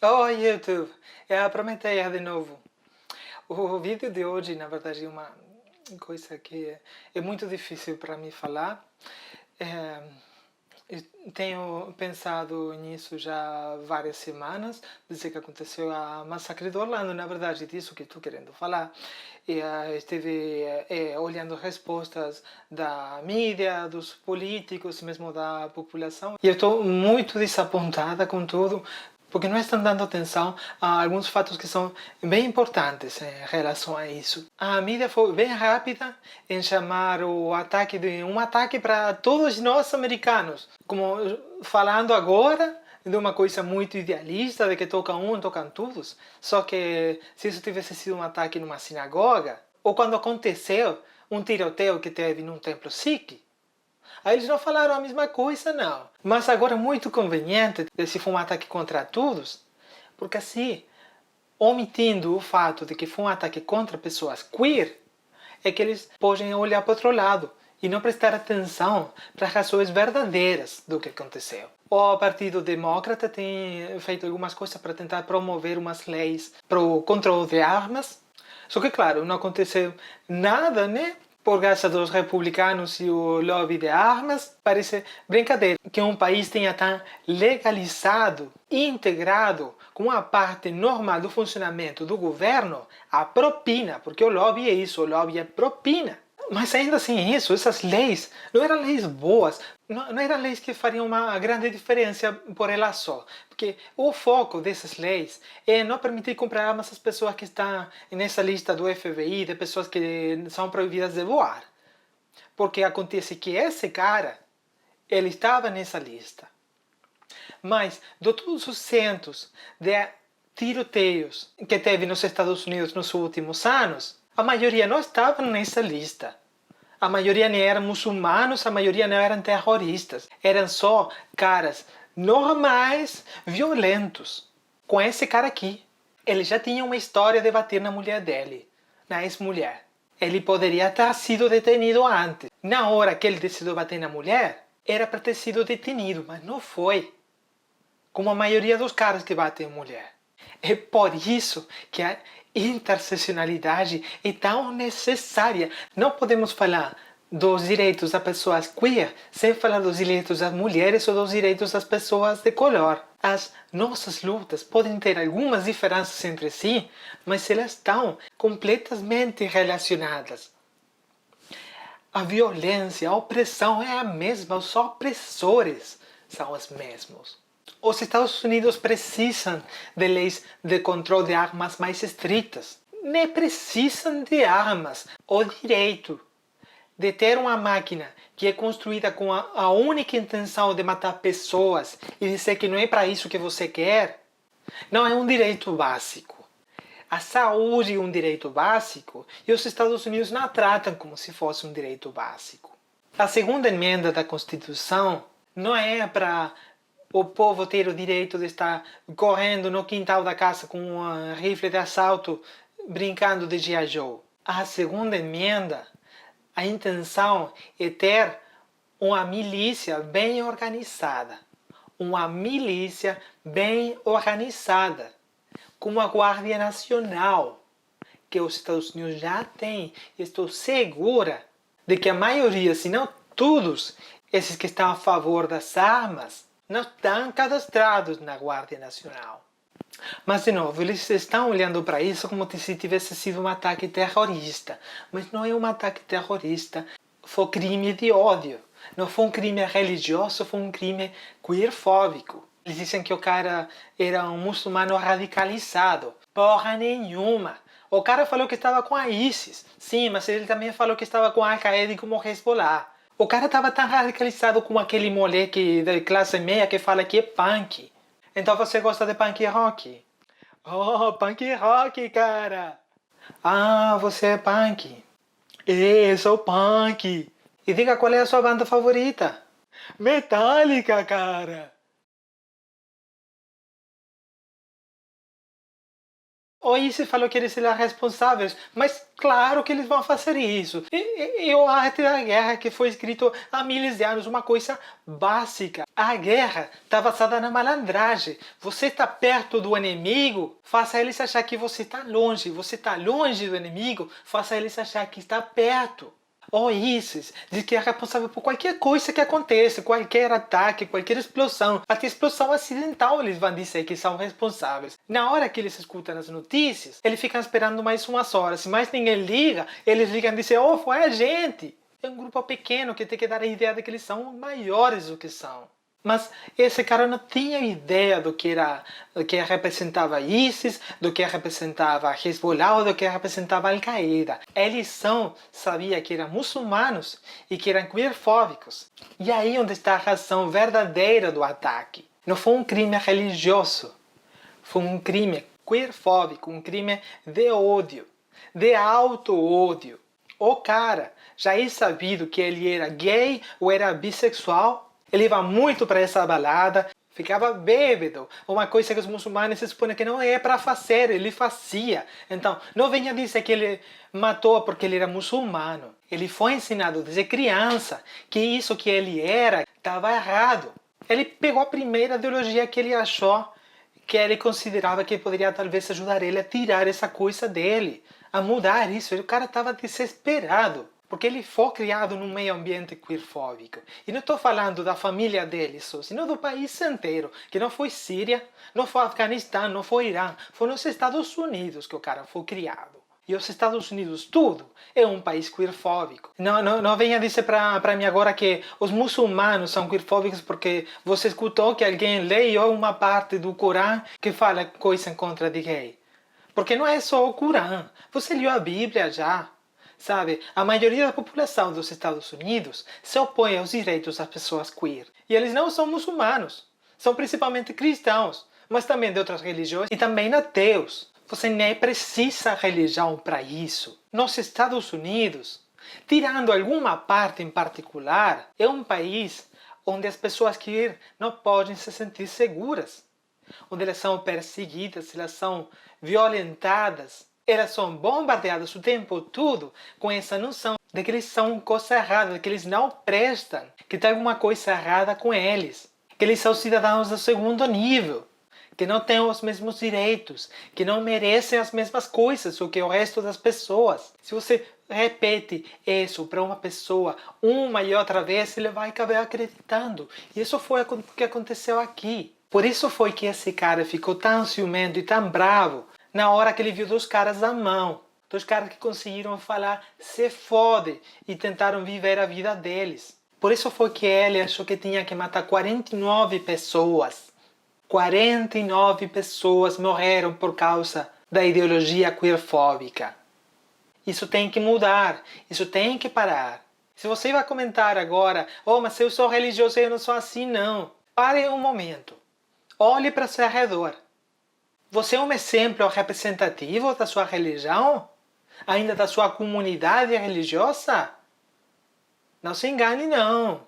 Oi, YouTube! Prometeia de novo. O vídeo de hoje, na verdade, é uma coisa que é muito difícil para mim falar. É, eu tenho pensado nisso já há várias semanas, desde que aconteceu a massacre do Orlando, na verdade, disso que estou querendo falar. Estive olhando respostas da mídia, dos políticos, mesmo da população. E eu estou muito desapontada com tudo, porque não estão dando atenção a alguns fatos que são bem importantes em relação a isso. A mídia foi bem rápida em chamar o ataque de um ataque para todos nós americanos, como falando agora de uma coisa muito idealista, de que toca um, tocam todos. Só que se isso tivesse sido um ataque numa sinagoga, ou quando aconteceu um tiroteio que teve num templo Sikh, aí eles não falaram a mesma coisa, não. Mas agora é muito conveniente se for um ataque contra todos, porque assim, omitindo o fato de que foi um ataque contra pessoas queer, é que eles podem olhar para o outro lado e não prestar atenção para as razões verdadeiras do que aconteceu. O Partido Democrata tem feito algumas coisas para tentar promover umas leis para o controle de armas. Só que, claro, não aconteceu nada, né? Por causa dos republicanos e o lobby de armas. Parece brincadeira que um país tenha tão legalizado, integrado com uma parte normal do funcionamento do governo a propina, porque o lobby é isso, o lobby é propina. Mas ainda assim isso, essas leis não eram leis boas, não eram leis que fariam uma grande diferença por elas só. Porque o foco dessas leis é não permitir comprar armas às pessoas que estão nessa lista do FBI, de pessoas que são proibidas de voar. Porque acontece que esse cara, ele estava nessa lista. Mas de todos os centros de tiroteios que teve nos Estados Unidos nos últimos anos, a maioria não estava nessa lista. A maioria não eram muçulmanos, a maioria não eram terroristas. Eram só caras normais, violentos. Com esse cara aqui, ele já tinha uma história de bater na mulher dele, na ex-mulher. Ele poderia ter sido detenido antes. Na hora que ele decidiu bater na mulher, era para ter sido detenido, mas não foi. Como a maioria dos caras que batem em mulher. É por isso que a interseccionalidade é tão necessária. Não podemos falar dos direitos das pessoas queer sem falar dos direitos das mulheres ou dos direitos das pessoas de cor. As nossas lutas podem ter algumas diferenças entre si, mas elas estão completamente relacionadas. A violência, a opressão é a mesma, os opressores são os mesmos. Os Estados Unidos precisam de leis de controle de armas mais estritas. Nem precisam de armas. O direito de ter uma máquina que é construída com a única intenção de matar pessoas e dizer que não é para isso que você quer, não é um direito básico. A saúde é um direito básico e os Estados Unidos não a tratam como se fosse um direito básico. A segunda emenda da Constituição não é para o povo ter o direito de estar correndo no quintal da casa com um rifle de assalto, brincando de G.I. Joe. A segunda emenda, a intenção é ter uma milícia bem organizada. Uma milícia bem organizada, como a Guarda Nacional, que os Estados Unidos já têm. Estou segura de que a maioria, se não todos, esses que estão a favor das armas, não estão cadastrados na Guarda Nacional. Mas, de novo, eles estão olhando para isso como se tivesse sido um ataque terrorista. Mas não é um ataque terrorista. Foi crime de ódio. Não foi um crime religioso, foi um crime queerfóbico. Eles dizem que o cara era um muçulmano radicalizado. Porra nenhuma. O cara falou que estava com a ISIS. Sim, mas ele também falou que estava com a Al-Qaeda e com o Hezbollah. O cara estava tão radicalizado com aquele moleque da classe meia que fala que é punk. Então você gosta de punk rock? Oh, punk rock, cara! Ah, você é punk. Eu sou punk. E diga qual é a sua banda favorita? Metallica, cara! O ISIS falou que eles serão responsáveis, mas claro que eles vão fazer isso. E o arte da guerra que foi escrito há milhares de anos, uma coisa básica. A guerra está basada na malandragem. Você está perto do inimigo, faça eles achar que você está longe. Você está longe do inimigo, faça eles achar que está perto. O ISIS diz que é responsável por qualquer coisa que aconteça, qualquer ataque, qualquer explosão. Até explosão acidental eles vão dizer que são responsáveis. Na hora que eles escutam as notícias, eles ficam esperando mais umas horas. Se mais ninguém liga, eles ligam e dizem, oh, foi a gente. É um grupo pequeno que tem que dar a ideia de que eles são maiores do que são. Mas esse cara não tinha ideia do que representava ISIS, do que representava Hezbollah ou do que representava Al-Qaeda. Eles sabia que eram muçulmanos e que eram queerfóbicos. E aí onde está a razão verdadeira do ataque. Não foi um crime religioso, foi um crime queerfóbico, um crime de ódio, de auto-ódio. O cara já é sabido que ele era gay ou era bissexual. Ele ia muito para essa balada, ficava bêbado. Uma coisa que os muçulmanos se supõem que não é para fazer, ele fazia. Então, não venha dizer que ele matou porque ele era muçulmano. Ele foi ensinado desde criança que isso que ele era estava errado. Ele pegou a primeira ideologia que ele achou, que ele considerava que poderia talvez ajudar ele a tirar essa coisa dele, a mudar isso. O cara estava desesperado. Porque ele foi criado num meio ambiente queerfóbico. E não estou falando da família dele só, sino do país inteiro. Que não foi Síria, não foi Afeganistão, não foi Irã. Foi nos Estados Unidos que o cara foi criado. E os Estados Unidos, tudo, é um país queerfóbico. Não venha dizer para mim agora que os muçulmanos são queerfóbicos porque você escutou que alguém leu uma parte do Corão que fala coisa em contra de gay. Porque não é só o Corão. Você leu a Bíblia já. Sabe, a maioria da população dos Estados Unidos se opõe aos direitos das pessoas queer. E eles não são muçulmanos, são principalmente cristãos, mas também de outras religiões e também ateus. Você nem precisa religião para isso. Nos Estados Unidos, tirando alguma parte em particular, é um país onde as pessoas queer não podem se sentir seguras, onde elas são perseguidas, elas são violentadas. Elas são bombardeadas o tempo todo com essa noção de que eles são coisa errada, de que eles não prestam, que tem alguma coisa errada com eles, que eles são cidadãos do segundo nível, que não têm os mesmos direitos, que não merecem as mesmas coisas do que o resto das pessoas. Se você repete isso para uma pessoa uma e outra vez, ele vai acabar acreditando. E isso foi o que aconteceu aqui. Por isso foi que esse cara ficou tão ciumento e tão bravo na hora que ele viu dois caras à mão, dois caras que conseguiram falar se fode e tentaram viver a vida deles. Por isso foi que ele achou que tinha que matar 49 pessoas. 49 pessoas morreram por causa da ideologia queerfóbica. Isso tem que mudar, isso tem que parar. Se você vai comentar agora, oh, mas eu sou religioso e eu não sou assim, não. Pare um momento. Olhe para seu redor. Você é um exemplo representativo da sua religião? Ainda da sua comunidade religiosa? Não se engane, não.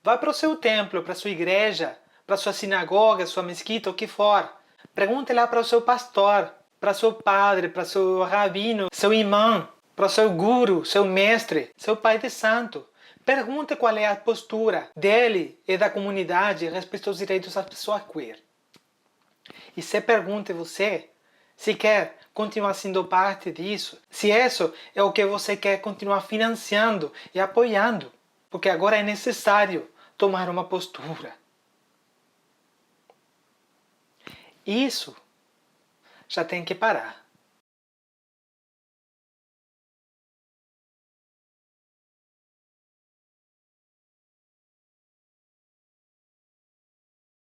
Vá para o seu templo, para a sua igreja, para a sua sinagoga, sua mesquita, o que for. Pergunte lá para o seu pastor, para o seu padre, para o seu rabino, seu imã, para o seu guru, seu mestre, seu pai de santo. Pergunte qual é a postura dele e da comunidade a respeito dos direitos das pessoas queer. E se pergunte você se quer continuar sendo parte disso, se isso é o que você quer continuar financiando e apoiando, porque agora é necessário tomar uma postura. Isso já tem que parar.